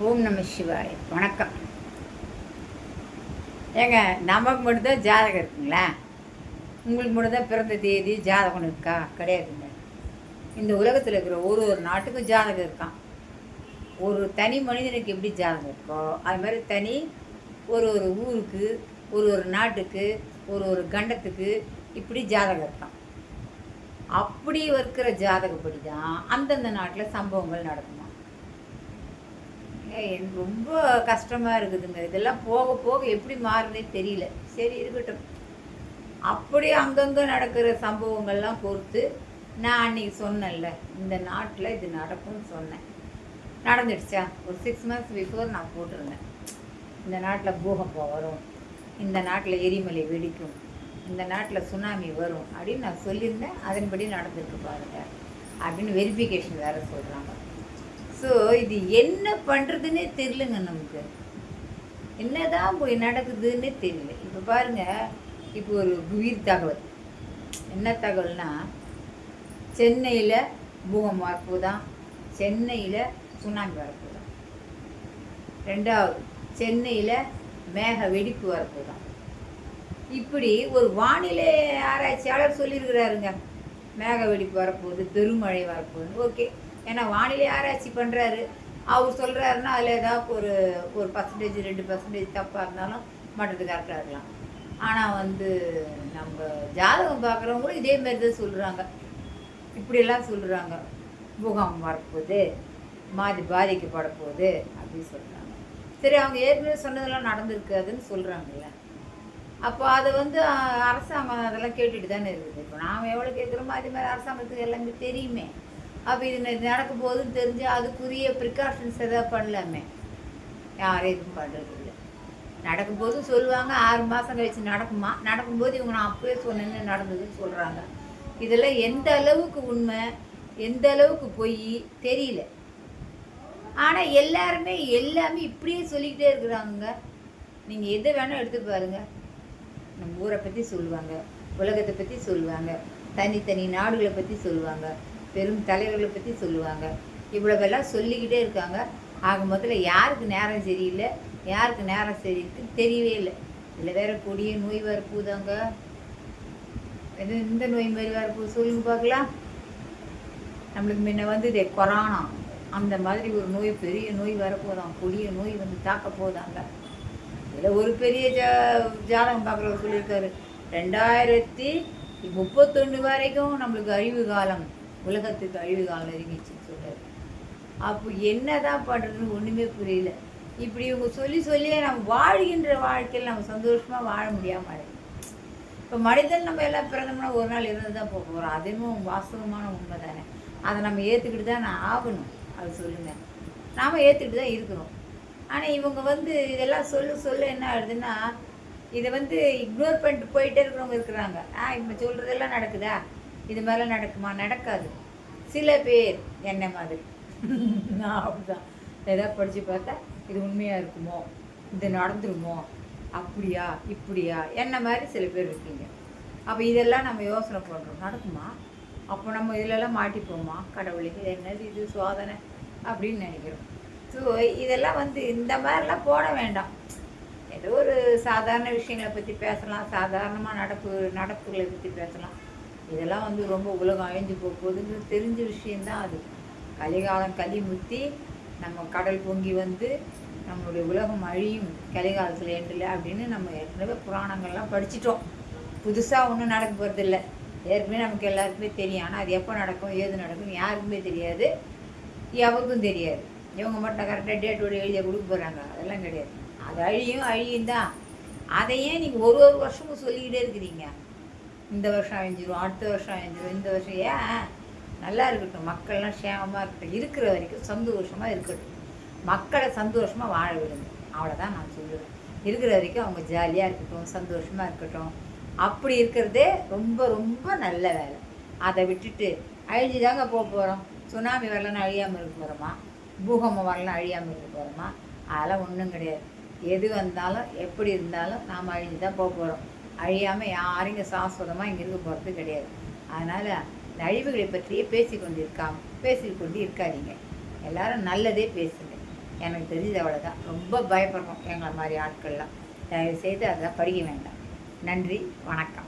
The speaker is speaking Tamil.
ஓம் நம சிவாய். வணக்கம். ஏங்க, நமக்கு மட்டும்தான் ஜாதகம் இருக்குங்களா? உங்களுக்கு மட்டும்தான் பிறந்த தேதி ஜாதகம் இருக்கா? கிடையாதுங்க. இந்த உலகத்தில் இருக்கிற ஒரு ஒரு நாட்டுக்கும் ஜாதகம் இருக்கான். ஒரு தனி மனிதனுக்கு எப்படி ஜாதகம் இருக்கோ அது மாதிரி தனி ஒரு ஒரு ஊருக்கு, ஒரு ஒரு நாட்டுக்கு, ஒரு ஒரு கண்டத்துக்கு இப்படி ஜாதகம் இருக்கான். அப்படி இருக்கிற ஜாதகப்படி தான் அந்தந்த நாட்டில் சம்பவங்கள் நடக்குமா. எனக்கு ரொம்ப கஷ்டமாக இருக்குதுங்க. இதெல்லாம் போக போக எப்படி மாறுனே தெரியல. சரி, இருக்கட்டும். அப்படி அங்கங்கே நடக்கிற சம்பவங்கள்லாம் பொறுத்து நான் அன்றைக்கி சொன்னேன்ல, இந்த நாட்டில் இது நடக்கும்னு சொன்னேன். நடந்துடுச்சா? ஒரு 6 months பிஃபோர் நான் போட்டிருந்தேன். இந்த நாட்டில் பூகம்பம் வரும், இந்த நாட்டில் எரிமலை வெடிக்கும், இந்த நாட்டில் சுனாமி வரும் அப்படின்னு நான் சொல்லியிருந்தேன். அதன்படி நடந்துருக்கு பாருங்கள் அப்படின்னு வெரிஃபிகேஷன் வேறு சொல்கிறாங்க. ஸோ இது என்ன பண்ணுறதுன்னே தெரியலங்க. நமக்கு என்னதான் போய் நடக்குதுன்னே தெரியல. இப்போ பாருங்கள், இப்போ ஒரு உயிர் தகவல். என்ன தகவல்னா, சென்னையில் பூகம்பம் வரப்போதான், சென்னையில் சுனாமி வரப்போதான், ரெண்டாவது சென்னையில் மேக வெடிப்பு வரப்போதான். இப்படி ஒரு வானிலை ஆராய்ச்சியாளர் சொல்லியிருக்கிறாருங்க. மேக வெடிப்பு வரப்போகுது, பெருமழை வரப்போகுது. ஓகே, ஏன்னா வானிலை ஆராய்ச்சி பண்ணுறாரு. அவர் சொல்கிறாருன்னா அதில் ஏதாவது ஒரு 1% 2% தப்பாக இருந்தாலும் மற்றது கரெக்டாக இருக்கலாம். ஆனால் நம்ம ஜாதகம் பார்க்குறவங்களும் இதே மாதிரி தான் சொல்கிறாங்க. இப்படியெல்லாம் சொல்கிறாங்க, பூகம்பம் வரப்போகுது, பாதிக்கப்பட போகுது அப்படின்னு சொல்கிறாங்க. சரி, அவங்க ஏற்கனவே சொன்னதெல்லாம் நடந்திருக்காதுன்னு சொல்கிறாங்கல்ல. அப்போ அதை அரசாங்கம் அதெல்லாம் கேட்டுட்டு தானே இருக்குது. இப்போ நாம் எவ்வளோ கேட்குறோமோ அதே மாதிரி அரசாங்கத்துக்கு எல்லாமே தெரியுமே. அப்போ இது நடக்கும் போதுன்னு தெரிஞ்சு அதுக்குரிய ப்ரிகாஷன்ஸ் எதாவது பண்ணலாமே. யாரும் எதுவும் பண்ணுறது இல்லை. நடக்கும்போதும் சொல்லுவாங்க 6 மாதம் கழிச்சு நடக்குமா, நடக்கும்போது இவங்க நான் அப்போயே சொன்னேன்னு நடந்ததுன்னு சொல்கிறாங்க. இதெல்லாம் எந்த அளவுக்கு உண்மை, எந்த அளவுக்கு பொய் தெரியல. ஆனால் எல்லாருமே எல்லாமே இப்படியே சொல்லிக்கிட்டே இருக்கிறாங்க. நீங்கள் எதை வேணால் எடுத்து பாருங்கள். நம்ம ஊரை பற்றி சொல்லுவாங்க, உலகத்தை பற்றி சொல்லுவாங்க, தனித்தனி நாடுகளை பற்றி சொல்லுவாங்க, பெரும் தலைவர்களை பற்றி சொல்லுவாங்க. இவ்வளவெல்லாம் சொல்லிக்கிட்டே இருக்காங்க. ஆக முதல்ல யாருக்கு நேரம் சரியில்லை, யாருக்கு நேரம் சரி இருக்குன்னு தெரியவே இல்லை. இதில் வேறு கொடிய நோய் வரப்போதாங்க. இந்த நோய் மாதிரி வரப்போகுது சொல்லுங்க பார்க்கலாம். நம்மளுக்கு முன்ன கொரோனா, அந்த மாதிரி ஒரு நோய், பெரிய நோய் வரப்போதாம், கொடிய நோய் தாக்க போதாங்க. இதில் ஒரு பெரிய ஜாதகம் பார்க்குறவர் சொல்லியிருக்காரு, 2031 வரைக்கும் நம்மளுக்கு அழிவு காலம், உலகத்துக்கு அழிவு காலம் நெருங்கிச்சுன்னு சொல்கிறார். அப்போ என்ன தான் பண்ணுறதுன்னு ஒன்றுமே புரியல. இப்படி இவங்க சொல்லியே நம்ம வாழ்கின்ற வாழ்க்கையில் நம்ம சந்தோஷமாக வாழ முடியாமல். இப்போ மனிதன் நம்ம எல்லாம் பிறந்தோம்னா ஒரு நாள் இருந்து தான் போக போகிறோம். அதுவும் வாஸ்தவமான உண்மை தானே. அதை நம்ம ஏற்றுக்கிட்டு தான் நான் ஆகணும். அது சொல்லுங்கள், நாம் ஏற்றுக்கிட்டு தான் இருக்கிறோம். ஆனால் இவங்க இதெல்லாம் சொல்ல என்ன ஆகுதுன்னா, இதை இக்னோர் பண்ணிட்டு போயிட்டே இருக்கிறவங்க இருக்கிறாங்க. இப்போ சொல்கிறதெல்லாம் நடக்குதா, இது மாதிரிலாம் நடக்குமா? நடக்காது. சில பேர் என்ன மாதிரி நான் அப்படிதான் எதாவது படித்து பார்த்தா இது உண்மையாக இருக்குமோ, இது நடந்துருமோ, அப்படியா இப்படியா என்ன மாதிரி சில பேர் இருக்கீங்க. அப்போ இதெல்லாம் நம்ம யோசனை பண்ணுறோம், நடக்குமா? அப்போ நம்ம இதிலெல்லாம் மாட்டிப்போமா? கடவுளுக்கு என்னது இது சோதனை அப்படின்னு நினைக்கிறோம். ஸோ இதெல்லாம் இந்த மாதிரிலாம் போட வேண்டாம். ஏதோ ஒரு சாதாரண விஷயங்களை பற்றி பேசலாம், சாதாரணமாக நடப்புகளை பற்றி பேசலாம். இதெல்லாம் ரொம்ப உலகம் அழிஞ்சு போகுதுன்னு தெரிஞ்ச விஷயந்தான் அது. கலிகாலம் களி முத்தி நம்ம கடல் பொங்கி நம்மளுடைய உலகம் அழியும் கலிகாலத்தில் ஏண்டில் அப்படின்னு நம்ம ஏற்கனவே புராணங்கள்லாம் படிச்சிட்டோம். புதுசாக ஒன்றும் நடக்க போகிறதில்ல. ஏற்கனவே நமக்கு எல்லாருக்குமே தெரியும். ஆனால் அது எப்போ நடக்கும், ஏது நடக்கும்னு யாருக்குமே தெரியாது, எவருக்கும் தெரியாது. இவங்க மட்டும் கரெக்டாக டேட்டோட எழுதிய கொடுக்க போகிறாங்க. அதெல்லாம் கிடையாது. அது அழியும் தான். அதையே நீங்கள் ஒரு வருஷமும் சொல்லிக்கிட்டே இருக்கிறீங்க. இந்த வருஷம் அழிஞ்சிரும், அடுத்த வருஷம் அழிஞ்சிரும், இந்த வருஷம் ஏன்? நல்லா இருக்கட்டும், மக்கள்லாம் சேமமாக இருக்கட்டும், இருக்கிற வரைக்கும் சந்தோஷமாக இருக்கட்டும், மக்களை சந்தோஷமாக வாழ விடுங்க. அவ்வளோதான் நான் சொல்லுவேன். இருக்கிற வரைக்கும் அவங்க ஜாலியாக இருக்கட்டும், சந்தோஷமாக இருக்கட்டும். அப்படி இருக்கிறதே ரொம்ப ரொம்ப நல்ல வேலை. அதை விட்டுட்டு அழிஞ்சு தாங்க போக போகிறோம். சுனாமி வரலன்னு அழியாமல் இருக்க போகிறோமா? பூகம்பம் வரலாம் அழியாமல் இருக்க போகிறோமா? அதெல்லாம் ஒன்றும் கிடையாது. எது வந்தாலும் எப்படி இருந்தாலும் நாம் அழிஞ்சு தான் போக போகிறோம். அழியாமல் யாரும் இங்கே சாஸ்வதமாக இங்கே இருக்க போகிறது கிடையாது. அதனால் இந்த அழிவுகளை பற்றியே பேசிக்கொண்டு இருக்காதீங்க. எல்லாரும் நல்லதே பேசுங்க. எனக்கு தெரிஞ்சது அவ்வளோதான். ரொம்ப பயப்படுறோம் எங்களை மாதிரி ஆட்கள்லாம். தயவுசெய்து அதெல்லாம் படிக்க வேண்டாம். நன்றி, வணக்கம்.